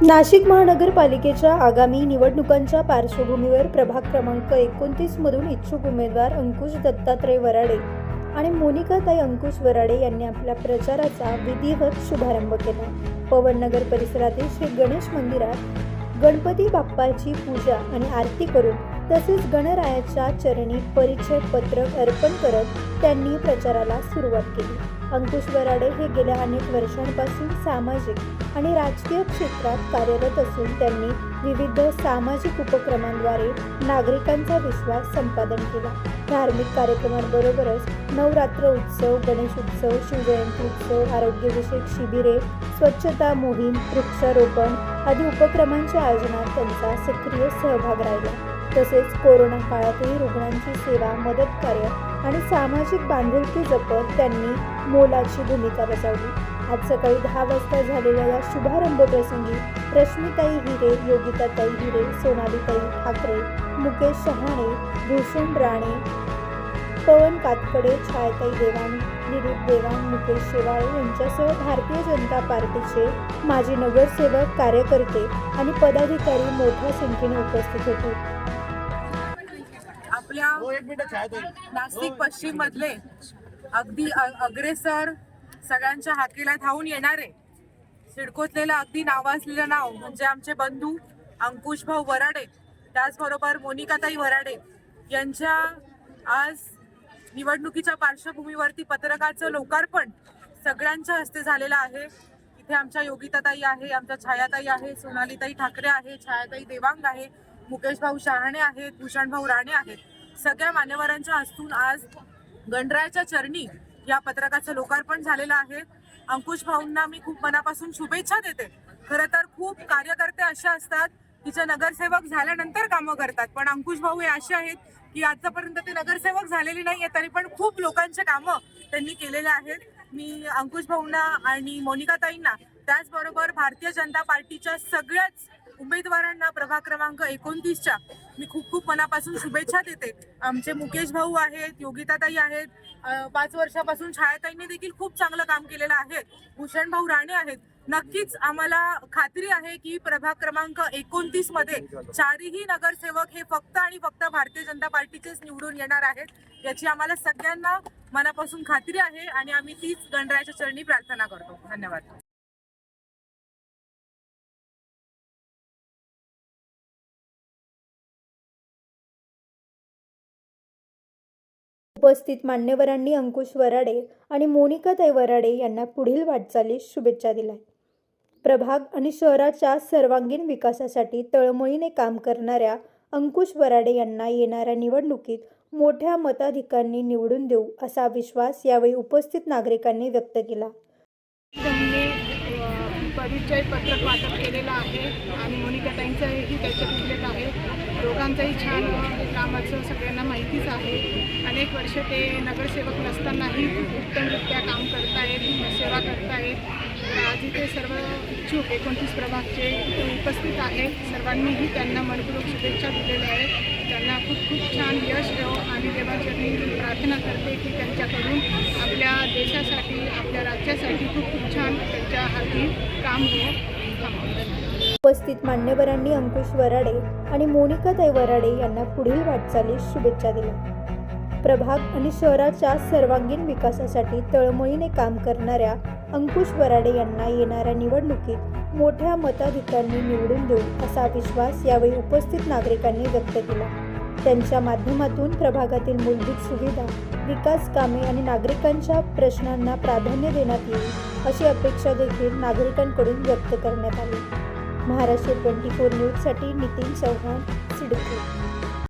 नाशिक महानगरपालिकेच्या आगामी निवडणुकांच्या पार्श्वभूमीवर प्रभाग क्रमांक 29 मधून इच्छुक उमेदवार अंकुश दत्तात्रय वराडे आणि मोनिकाताई अंकुश वराडे यांनी आपल्या प्रचाराचा विधिवत शुभारंभ केला। पवननगर परिसरातील श्री गणेश मंदिरात गणपती बाप्पाची पूजा आणि आरती करून तसेच गणरायाच्या चरणी परिचय पत्रक अर्पण करत त्यांनी प्रचाराला सुरुवात केली। अंकुश वराडे हे गेल्या अनेक वर्षांपासून सामाजिक आणि राजकीय क्षेत्रात कार्यरत असून त्यांनी विविध सामाजिक उपक्रमांद्वारे नागरिकांचा विश्वास संपादन केला। धार्मिक कार्यक्रमांबरोबरच नवरात्र उत्सव, गणेश उत्सव, शिवजयंती उत्सव, आरोग्यविषयक शिबिरे, स्वच्छता मोहीम, वृक्षारोपण आदी उपक्रमांच्या आयोजनात त्यांचा सक्रिय सहभाग राहिला। तसेच कोरोना काळातही रुग्णांची सेवा, मदत कार्य आणि सामाजिक बांधिलकी जपत त्यांनी मोलाची भूमिका बजावली। आज सकाळी 10 वाजता झालेल्या या शुभारंभ प्रसंगी रश्मिताई हिरे, योगिताताई हिरे, सोनालीताई ठाकरे, मुकेश शहाणे, भूषण राणे, पवन कातकडे, छायाताई देवाण, निरीप देवाण, मुकेश शेवाळे यांच्यासह भारतीय जनता पार्टीचे माजी नगरसेवक, कार्यकर्ते आणि पदाधिकारी मोठ्या संख्येने उपस्थित होते। आपल्या नाशिक पश्चिम मधले अगदी अग्रेसर, सगळ्यांच्या हाकेला धावून येणारे, सिडकोतलेलं अगदी नावाजलेलं नाव म्हणजे आमचे बंधू अंकुश भाऊ वराडे, त्याचबरोबर मोनिकाताई वराडे यांच्या आज निवडणुकीच्या पार्श्वभूमीवरती पत्रकाचं लोकार्पण सगळ्यांच्या हस्ते झालेलं आहे। इथे आमच्या योगिताताई आहे, आमच्या छायाताई आहे, सोनालीताई ठाकरे आहे, छायाताई देवांग आहे, मुकेश भाऊ शहाणे आहेत, भूषण भाऊ राणे आहेत। सगळ्या मान्यवरांच्या हस्तून आज गणरायाच्या चरणी या पत्रकाचं लोकार्पण झालेलं आहे। अंकुश भाऊंना मी खूप मनापासून शुभेच्छा देते। खरं तर खूप कार्यकर्ते असे असतात की जे नगरसेवक झाल्यानंतर कामं करतात, पण अंकुश भाऊ हे असे आहेत की आतापर्यंत ते नगरसेवक झालेले नाही तरी पण खूप लोकांचे कामं त्यांनी केलेले आहेत। मी अंकुश भाऊंना आणि मोनिकाताईंना त्याचबरोबर भारतीय जनता पार्टीच्या सगळ्याच उमेदवारांना प्रभाग क्रमांक 29च्या मी खूप खूप मनापासून शुभेच्छा देते। आमचे मुकेश भाऊ आहेत, योगिताताई आहेत, 5 वर्षापासून छायाताईंनी देखील खूप चांगलं काम केलेलं आहे, भूषण भाऊ राणे आहेत। नक्कीच आम्हाला खात्री आहे की प्रभाग क्रमांक 29 मध्ये चारही नगरसेवक हे फक्त आणि फक्त भारतीय जनता पार्टीचेच निवडून येणार आहेत, याची आम्हाला सगळ्यांना मनापासून खात्री आहे आणि आम्ही तीच गणरायाच्या चरणी प्रार्थना करतो। धन्यवाद। उपस्थित मान्यवरांनी अंकुश वराडे आणि मोनिकाताई वराडे यांना पुढील वाटचालीस शुभेच्छा दिल्या। प्रभाग आणि शहराच्या सर्वांगीण विकासासाठी तळमळीने काम करणाऱ्या अंकुश वराडे यांना येणाऱ्या निवडणुकीत मोठ्या मताधिक्याने निवडून देऊ असा विश्वास यावेळी उपस्थित नागरिकांनी व्यक्त केला। परिचय पत्रक वाटप केलेलं आहे आणि मोनिकाताईंचंही त्याच्यात उल्लेख आहे। दोघांचंही छान कामाचं सगळ्यांना माहितीच आहे। अनेक वर्ष ते नगरसेवक नसतानाही उत्तमरित्या काम करतायत, सेवा करतायत। आज इथे सर्व इच्छुक 29 प्रभागचे उपस्थित आहेत। सर्वांनीही त्यांना मनपूर्वक शुभेच्छा दिलेल्या आहेत। त्यांना खूप खूप छान यश येवो आणि देवाचरणी प्रार्थना करते की त्यांच्याकडून आपल्या देशासाठी, आपल्या राज्यासाठी खूप खूप छान त्यांच्या हाती काम हो। उपस्थित मान्यवरांनी अंकुश वराडे आणि मोनिकाताई वराडे यांना पुढील वाटचालीस शुभेच्छा दिल्या। प्रभाग आणि शहराच्या सर्वांगीण विकासासाठी तळमळीने काम करणाऱ्या अंकुश वराडे यांना येणाऱ्या निवडणुकीत मोठ्या मताधिक्याने निवडून देऊ असा विश्वास यावेळी उपस्थित नागरिकांनी व्यक्त केला। त्यांच्या माध्यमातून प्रभागातील मूलभूत सुविधा, विकास कामे आणि नागरिकांच्या प्रश्नांना प्राधान्य देण्यात येईल अशी अपेक्षा देखील नागरिकांकडून व्यक्त करण्यात आली। महाराष्ट्र 24 न्यूजसाठी नितीन चव्हाण, सिडको।